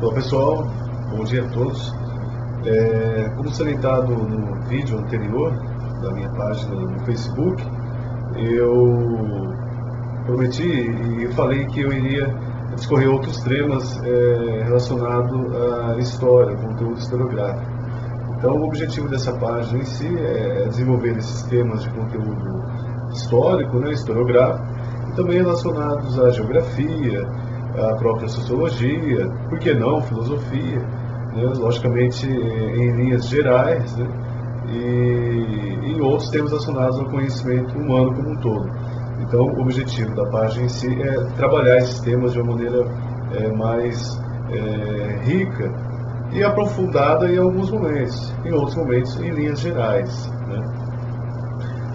Olá pessoal, bom dia a todos. Como salientado no vídeo anterior da minha página no Facebook, eu prometi e falei que eu iria discorrer outros temas relacionados à história, conteúdo historiográfico. Então o objetivo dessa página em si é desenvolver esses temas de conteúdo histórico, historiográfico, e também relacionados à geografia, à própria sociologia, por que não filosofia, logicamente em linhas gerais, e outros temas relacionados ao conhecimento humano como um todo. Então o objetivo da página em si é trabalhar esses temas de uma maneira mais rica e aprofundada em alguns momentos, em outros momentos em linhas gerais.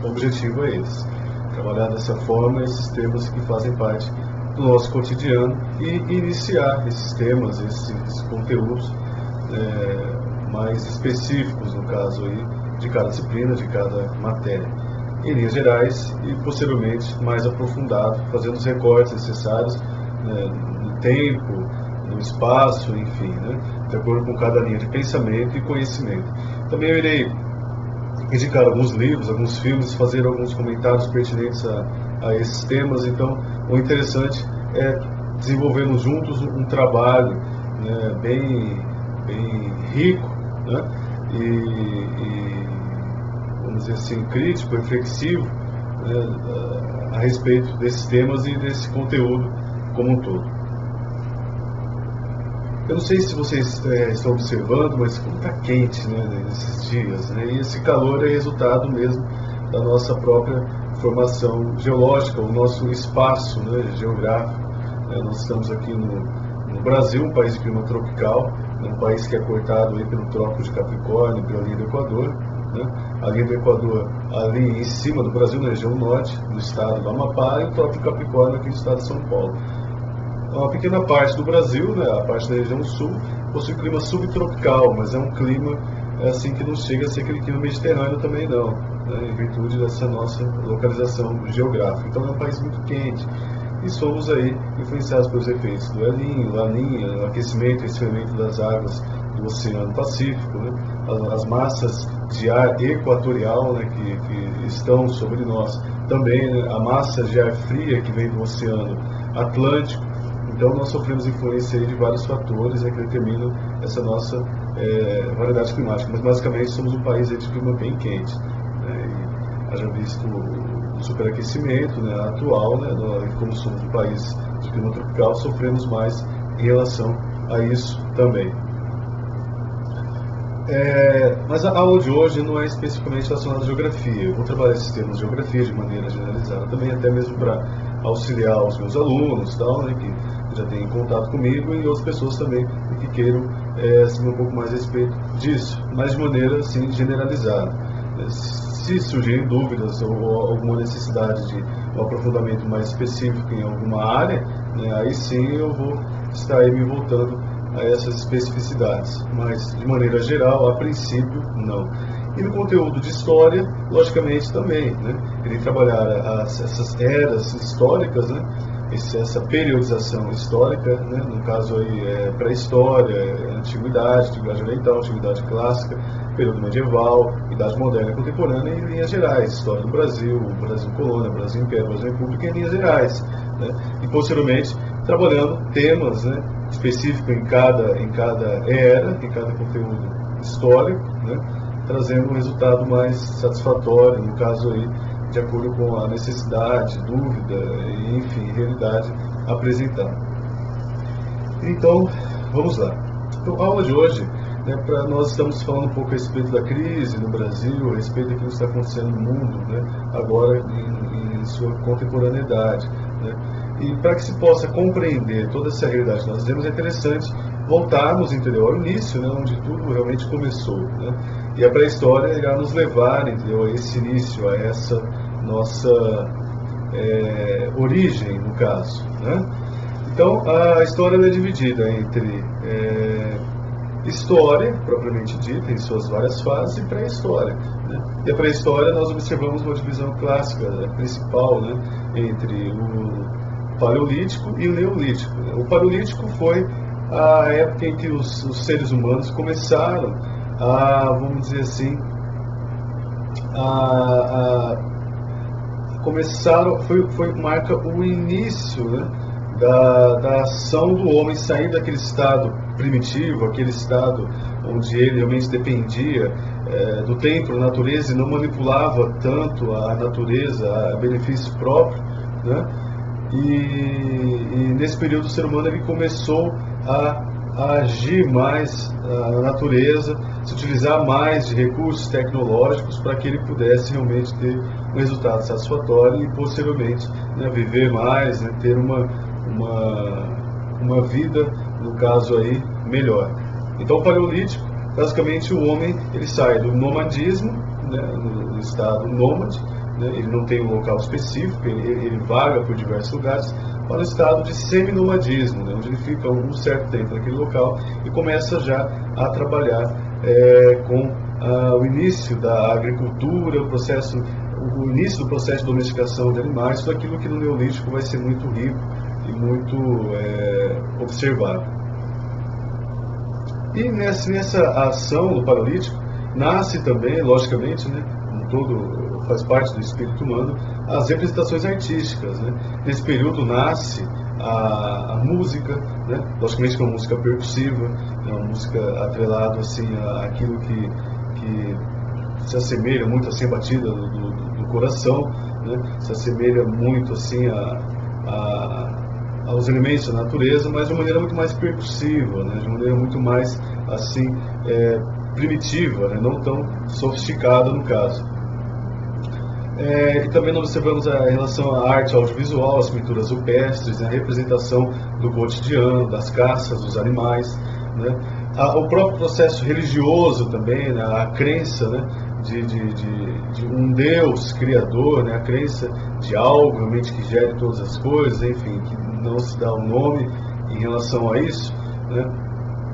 O objetivo é esse, trabalhar dessa forma esses temas que fazem parte do nosso cotidiano e iniciar esses temas, esses conteúdos mais específicos, no caso aí, de cada disciplina, de cada matéria, em linhas gerais e posteriormente mais aprofundado, fazendo os recortes necessários no tempo, no espaço, enfim, de acordo com cada linha de pensamento e conhecimento. Também eu irei indicar alguns livros, alguns filmes, fazer alguns comentários pertinentes a esses temas. Então, o interessante é desenvolvermos juntos um trabalho bem rico, e, vamos dizer assim, crítico, reflexivo, a respeito desses temas e desse conteúdo como um todo. Eu não sei se vocês estão observando, mas como está quente nesses dias, e esse calor é resultado mesmo da nossa própria formação geológica, o nosso espaço geográfico. Nós estamos aqui no Brasil, um país de clima tropical, um país que é cortado aí pelo Trópico de Capricórnio, pela linha do Equador. A linha do Equador ali em cima do Brasil, na região norte do estado do Amapá, e o Trópico de Capricórnio aqui no estado de São Paulo. Uma pequena parte do Brasil, a parte da região sul, possui clima subtropical, mas é um clima assim que não chega a ser aquele clima mediterrâneo também não, em virtude dessa nossa localização geográfica. Então é um país muito quente e somos aí influenciados pelos efeitos do El Niño, Laninha, o aquecimento e esfriamento das águas do Oceano Pacífico, as massas de ar equatorial que estão sobre nós, também a massa de ar fria que vem do Oceano Atlântico. Então nós sofremos influência aí de vários fatores que determinam essa nossa variedade climática, mas basicamente somos um país aí de clima bem quente, e haja visto o superaquecimento atual, como somos um país de clima tropical, sofremos mais em relação a isso também. Mas a aula de hoje não é especificamente relacionada à geografia. Eu vou trabalhar esses temas de geografia de maneira generalizada também, até mesmo para auxiliar os meus alunos, que já têm contato comigo, e outras pessoas também que queiram saber um pouco mais a respeito disso, mas de maneira assim generalizada. Se surgirem dúvidas ou alguma necessidade de um aprofundamento mais específico em alguma área, aí sim eu vou estar aí me voltando a essas especificidades, mas de maneira geral, a princípio, não. E no conteúdo de história, logicamente também, irei trabalhar essas eras históricas, essa periodização histórica, no caso aí pré-história, antiguidade oriental, antiguidade clássica, período medieval, idade moderna e contemporânea em linhas gerais, história do Brasil, Brasil colônia, Brasil império, Brasil república em linhas gerais, e posteriormente trabalhando temas específicos em cada era, em cada conteúdo histórico, trazendo um resultado mais satisfatório, no caso aí, de acordo com a necessidade, dúvida, e, enfim, realidade apresentada. Então, vamos lá. Então, a aula de hoje, nós estamos falando um pouco a respeito da crise no Brasil, a respeito daquilo que está acontecendo no mundo, agora em sua contemporaneidade. E para que se possa compreender toda essa realidade que nós vivemos, é interessante voltarmos, entendeu, ao início, onde tudo realmente começou. E a pré-história irá nos levar, entendeu, a esse início, a essa nossa origem, no caso. Então, a história é dividida entre história, propriamente dita, em suas várias fases, e pré-história. E a pré-história nós observamos uma divisão clássica, principal, entre o Paleolítico e o Neolítico. O Paleolítico foi a época em que os seres humanos começaram a, vamos dizer assim, marca o início, né, da ação do homem sair daquele estado primitivo, aquele estado onde ele realmente dependia do tempo, da natureza, e não manipulava tanto a natureza a benefício próprio, né? E nesse período o ser humano ele começou a agir mais na natureza, se utilizar mais de recursos tecnológicos para que ele pudesse realmente ter um resultado satisfatório e posteriormente, né, viver mais, né, ter uma vida, no caso aí, melhor. Então o Paleolítico, basicamente o homem ele sai do nomadismo, né, no estado nômade, né, ele não tem um local específico, ele vaga por diversos lugares, para o estado de seminomadismo, né, onde ele fica um certo tempo naquele local e começa já a trabalhar com o início da agricultura, o início do processo de domesticação de animais, tudo aquilo que no Neolítico vai ser muito rico e muito observado. E nessa ação do Paleolítico nasce também, logicamente, né, todo faz parte do espírito humano, as representações artísticas, né? Nesse período nasce a música, né? Logicamente que é uma música percussiva, é uma música atrelada assim àquilo que se assemelha muito assim à batida do coração, né? Se assemelha muito assim aos elementos da natureza, mas de uma maneira muito mais percussiva, né? De uma maneira muito mais assim primitiva, né? Não tão sofisticada no caso. E também nós observamos a relação à arte audiovisual, as pinturas rupestres, né, a representação do cotidiano, das caças, dos animais, né, o próprio processo religioso também, né, a crença, né, de um Deus criador, né, a crença de algo realmente que gere todas as coisas, enfim, que não se dá um nome em relação a isso, né,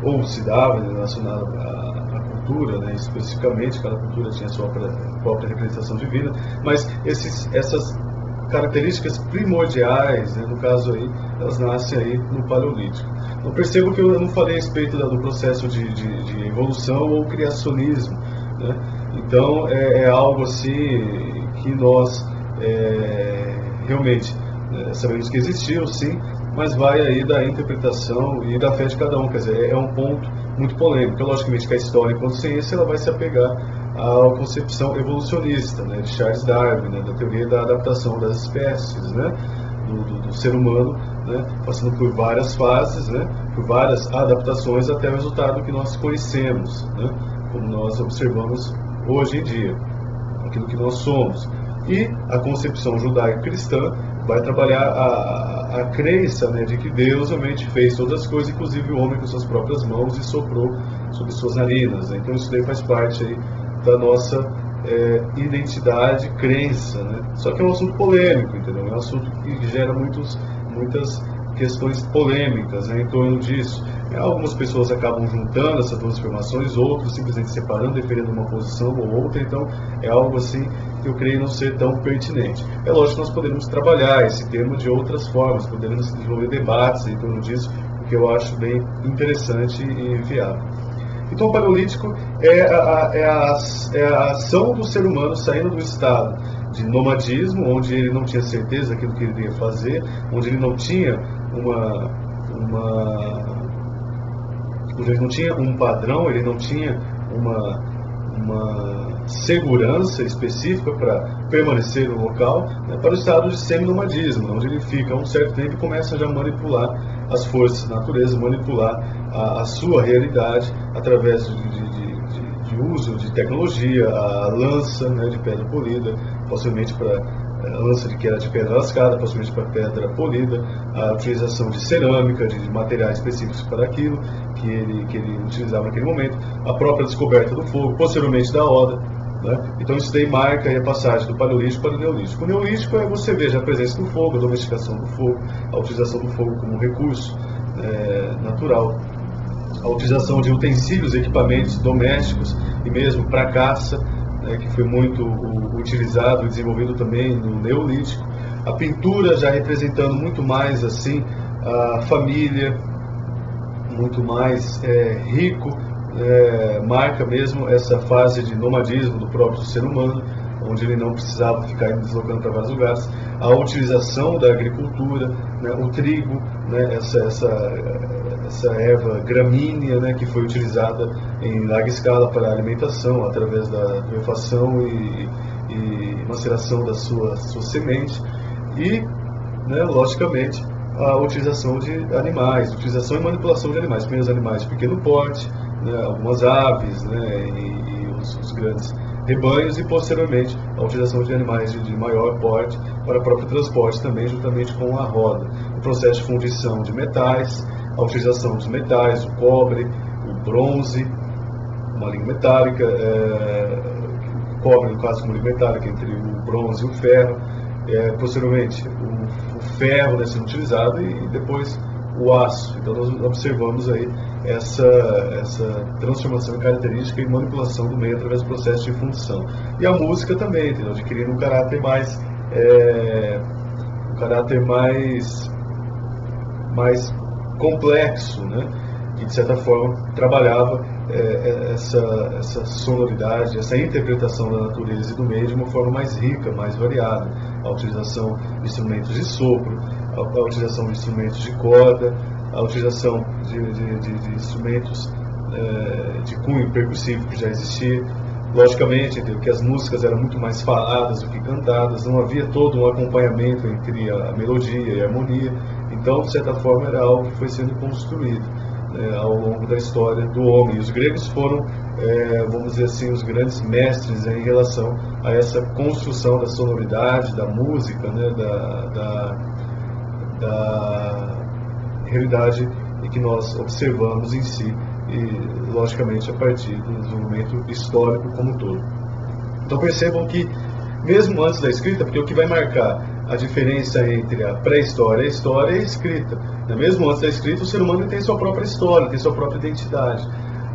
ou se dava relacionado à cultura, né, especificamente, cada cultura tinha a sua própria representação divina, mas essas características primordiais, né, no caso aí, elas nascem aí no Paleolítico. Eu percebo que eu não falei a respeito do processo de evolução ou criacionismo, né? Então é algo assim que nós realmente sabemos que existiu, sim, mas vai aí da interpretação e da fé de cada um, quer dizer, é um ponto muito polêmico. Logicamente que a história enquanto ciência ela vai se apegar à concepção evolucionista, né, de Charles Darwin, né, da teoria da adaptação das espécies, né, do ser humano, né, passando por várias fases, né, por várias adaptações até o resultado que nós conhecemos, né, como nós observamos hoje em dia, aquilo que nós somos. E a concepção judaico-cristã vai trabalhar a crença, né, de que Deus realmente fez todas as coisas, inclusive o homem com suas próprias mãos, e soprou sobre suas narinas, né? Então isso daí faz parte aí da nossa identidade, crença, né? Só que é um assunto polêmico, entendeu? É um assunto que gera muitas questões polêmicas, né, em torno disso. Algumas pessoas acabam juntando essas duas informações, outros simplesmente separando, defendendo uma posição ou outra, então é algo assim que eu creio não ser tão pertinente. É lógico que nós podemos trabalhar esse tema de outras formas, podemos desenvolver debates em torno disso, o que eu acho bem interessante e viável. Então o Paleolítico é a ação do ser humano saindo do estado de nomadismo, onde ele não tinha certeza daquilo que ele iria fazer, onde ele não tinha ele não tinha um padrão, ele não tinha uma segurança específica para permanecer no local, né, para o estado de seminomadismo, onde ele fica um certo tempo e começa já a manipular as forças da natureza, manipular a sua realidade através de uso de tecnologia, a lança, né, de pedra polida, possivelmente para a lança que era de pedra lascada, possivelmente para pedra polida, a utilização de cerâmica, de materiais específicos para aquilo que ele utilizava naquele momento, a própria descoberta do fogo, posteriormente da Oda, né? Então isso daí marca a passagem do Paleolítico para o Neolítico. O Neolítico você veja a presença do fogo, a domesticação do fogo, a utilização do fogo como recurso natural, a utilização de utensílios, equipamentos domésticos e mesmo para caça, que foi muito utilizado e desenvolvido também no Neolítico. A pintura já representando muito mais assim a família, muito mais rico, marca mesmo essa fase de nomadismo do próprio ser humano, onde ele não precisava ficar deslocando para vários lugares, a utilização da agricultura, né, o trigo, né, essa erva gramínea, né, que foi utilizada em larga escala para a alimentação, através da torrefação e maceração da sua semente, e, né, logicamente, a utilização de animais, utilização e manipulação de animais, primeiros animais de pequeno porte, né, algumas aves, né, e os grandes rebanhos, e posteriormente a utilização de animais de maior porte para próprio transporte também, juntamente com a roda. O processo de fundição de metais, a utilização dos metais, o cobre, o bronze, uma liga metálica, o cobre no caso como liga metálica entre o bronze e o ferro, posteriormente o ferro, né, sendo utilizado, e depois o aço. Então nós observamos aí essa transformação característica e manipulação do meio através do processo de fundição. E a música também, entendeu? Adquirindo um caráter mais complexo, né? Que de certa forma trabalhava essa sonoridade, essa interpretação da natureza e do meio de uma forma mais rica, mais variada. A utilização de instrumentos de sopro, a utilização de instrumentos de corda, a utilização de instrumentos de cunho percussivo que já existia. Logicamente, que as músicas eram muito mais faladas do que cantadas, não havia todo um acompanhamento entre a melodia e a harmonia. Então, de certa forma, era algo que foi sendo construído ao longo da história do homem. E os gregos foram, vamos dizer assim, os grandes mestres em relação a essa construção da sonoridade, da música, né, da realidade que nós observamos em si, e logicamente a partir do desenvolvimento histórico como um todo. Então percebam que mesmo antes da escrita, porque o que vai marcar a diferença entre a pré-história e a história é a escrita. Mesmo antes da escrita, o ser humano tem sua própria história, tem sua própria identidade.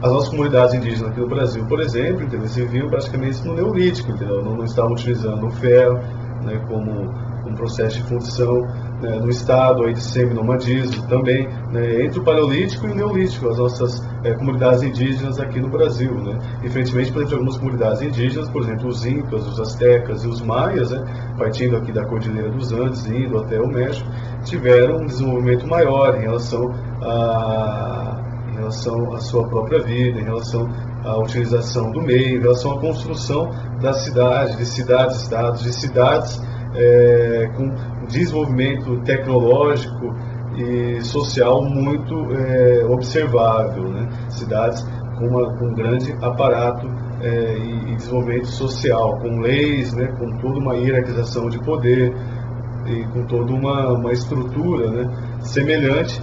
As nossas comunidades indígenas aqui no Brasil, por exemplo, eles viviam praticamente no Neolítico, entendeu? Não estavam utilizando o ferro, né, como um processo de fundição, né, no estado aí de semi-nomadismo também, né, entre o Paleolítico e o Neolítico, as nossas comunidades indígenas aqui no Brasil, né, diferentemente, por exemplo, de algumas comunidades indígenas, por exemplo, os Incas, os Astecas e os Maias, né, partindo aqui da Cordilheira dos Andes, indo até o México, tiveram um desenvolvimento maior em relação à sua própria vida, em relação à utilização do meio, em relação à construção da cidade, de cidades-estados, de cidades com desenvolvimento tecnológico e social muito observável, né? Cidades com um grande aparato e desenvolvimento social, com leis, né? Com toda uma hierarquização de poder e com toda uma estrutura, né? Semelhante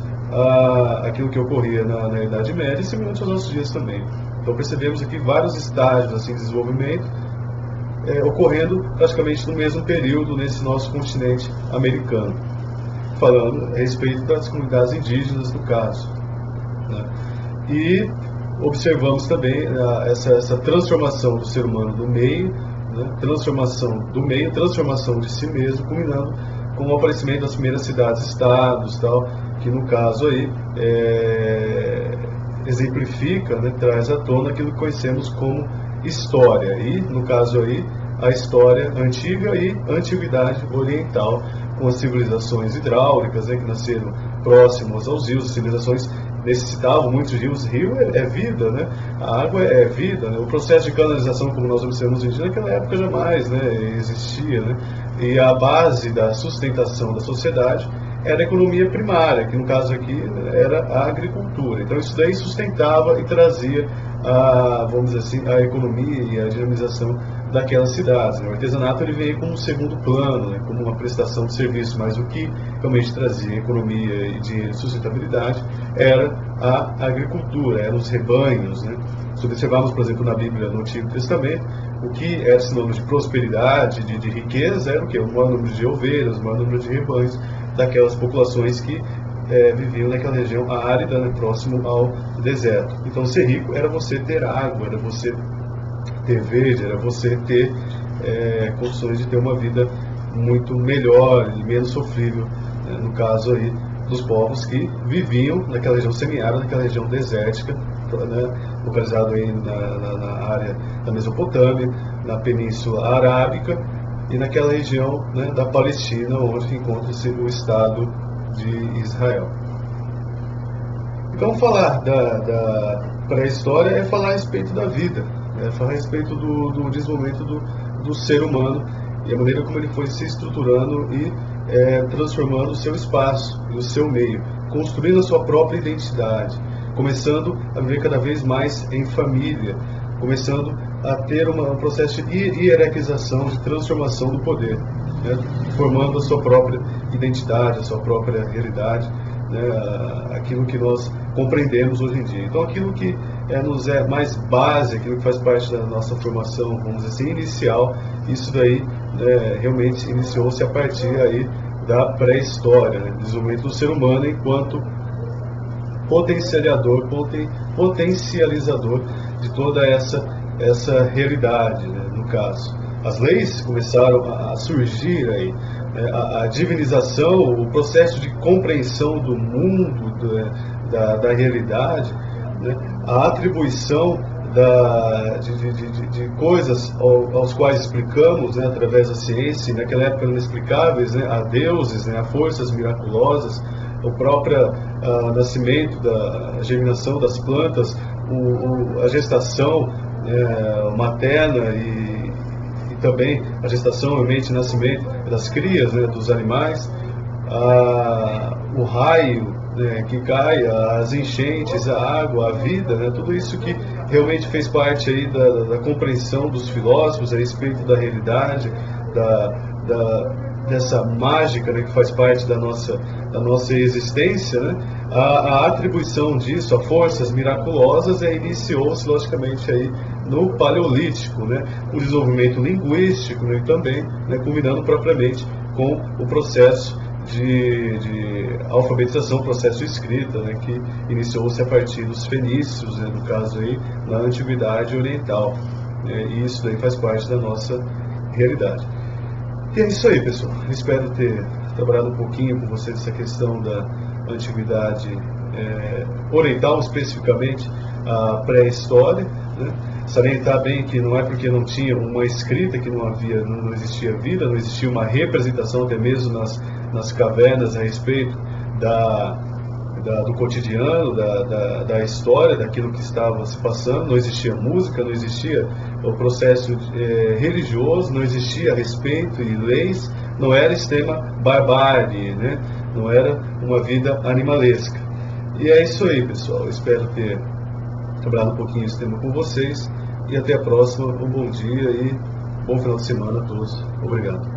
àquilo que ocorria na Idade Média e semelhante aos nossos dias também. Então percebemos aqui vários estágios assim, de desenvolvimento ocorrendo praticamente no mesmo período nesse nosso continente americano, falando a respeito das comunidades indígenas do caso, né? E observamos também essa transformação do ser humano no meio, né? Transformação do meio, transformação de si mesmo, culminando com o aparecimento das primeiras cidades-estados, tal, que no caso aí exemplifica, né, traz à tona aquilo que conhecemos como história, e no caso aí a história antiga e antiguidade oriental, com as civilizações hidráulicas, né, que nasceram próximas aos rios. As civilizações necessitavam muitos rios. Rio é vida, né? A água é vida, né? O processo de canalização, como nós observamos hoje em dia, naquela época jamais, né, existia, né? E a base da sustentação da sociedade era a economia primária, que no caso aqui era a agricultura. Então isso daí sustentava e trazia vamos dizer assim, a economia e a dinamização daquelas cidades, né? O artesanato ele veio como um segundo plano, né? Como uma prestação de serviço, mas o que realmente trazia economia e dinheiro e sustentabilidade era a agricultura, eram os rebanhos, né? Se observarmos, por exemplo, na Bíblia, no Antigo Testamento, o que era sinônimo de prosperidade, de riqueza, era o quê? O maior número de ovelhas, o maior número de rebanhos daquelas populações que viviam naquela região árida, né, próximo ao deserto. Então, ser rico era você ter água, era você ter verde, era você ter condições de ter uma vida muito melhor e menos sofrível, né, no caso aí dos povos que viviam naquela região semiárida, naquela região desértica, né, localizado aí na área da Mesopotâmia, na Península Arábica e naquela região, né, da Palestina, onde encontra-se o Estado de Israel. Então, falar da pré-história é falar a respeito da vida, é falar a respeito do desenvolvimento do ser humano e a maneira como ele foi se estruturando e transformando o seu espaço e o seu meio, construindo a sua própria identidade, começando a viver cada vez mais em família, começando a ter um processo de hierarquização, de transformação do poder, né, formando a sua própria identidade, a sua própria realidade, né, aquilo que nós compreendemos hoje em dia. Então, aquilo que nos é mais base, aquilo que faz parte da nossa formação, vamos dizer assim, inicial, isso daí realmente iniciou-se a partir aí da pré-história, né, desenvolvimento do ser humano enquanto potencializador de toda essa realidade, né, no caso. As leis começaram a surgir aí, a divinização, o processo de compreensão do mundo, da realidade, né, a atribuição de coisas aos quais explicamos, né, através da ciência, naquela época inexplicáveis, né, a deuses, né, a forças miraculosas, o próprio nascimento, a germinação das plantas, a gestação materna e também a gestação, realmente, nascimento das crias, né, dos animais, o raio, né, que cai, as enchentes, a água, a vida, né, tudo isso que realmente fez parte aí da compreensão dos filósofos a respeito da realidade, dessa mágica, né, que faz parte da nossa existência, né, a atribuição disso a forças miraculosas iniciou-se, logicamente, aí no Paleolítico, né, o desenvolvimento linguístico, né, e também, né, culminando propriamente com o processo de alfabetização, processo de escrita, né, que iniciou-se a partir dos fenícios, né, no caso aí, na Antiguidade Oriental. E isso daí faz parte da nossa realidade. E é isso aí, pessoal. Espero ter trabalhado um pouquinho com vocês essa questão da Antiguidade Oriental, especificamente a pré-história, né? Salientar bem que não é porque não tinha uma escrita que não existia vida, não existia uma representação até mesmo nas cavernas a respeito do cotidiano, da história, daquilo que estava se passando. Não existia música, não existia o processo religioso, não existia respeito e leis, não era extrema barbárie, né? Não era uma vida animalesca. E é isso aí, pessoal. Eu espero ter trabalhado um pouquinho esse tema com vocês e até a próxima. Um bom dia e bom final de semana a todos. Obrigado.